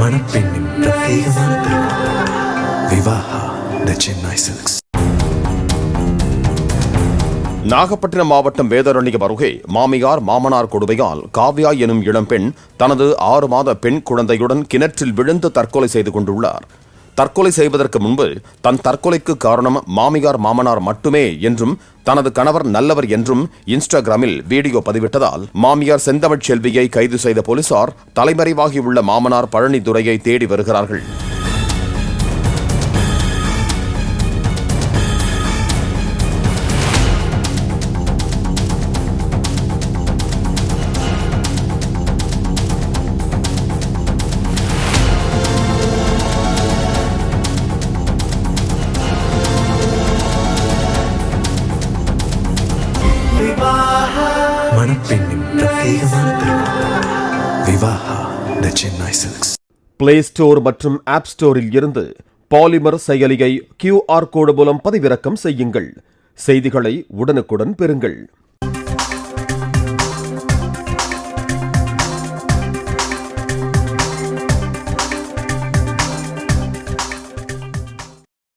மணப்பெண்ணின் பிரத்யேகமான திருமணம் விவாஹா தி சென்னை சில்க்ஸ். நாகப்பட்டினம் மாவட்டம் வேதாரண்யம் அருகே மாமியார் மாமனார் கொடுமையால் காவ்யா எனும் இளம்பெண் தனது 6 மாத பெண் குழந்தையுடன் கிணற்றில் விழுந்து தற்கொலை செய்து கொண்டுள்ளார். தற்கொலை செய்வதற்கு முன்பு தன் தற்கொலைக்கு காரணம் மாமியார் மாமனார் மட்டுமே என்றும் தனது கணவர் நல்லவர் என்றும் இன்ஸ்டாகிராமில் வீடியோ பதிவிட்டதால் மாமியார் செந்தமிழ் செல்வியை கைது செய்த போலீசார் தலைமறைவாகியுள்ள மாமனார் பழனிதுரையை தேடி வருகிறார்கள். மணப்பெண்ணின் பிரத்யேகமான திருமணம் விவாஹா தி சென்னை சில்க்ஸ். பிளே ஸ்டோர் மற்றும் ஆப் ஸ்டோரில் இருந்து பாலிமர் செயலியை QR கோடு மூலம் பதிவிறக்கம் செய்யுங்கள். செய்திகளை உடனுக்குடன் பெறுங்கள்.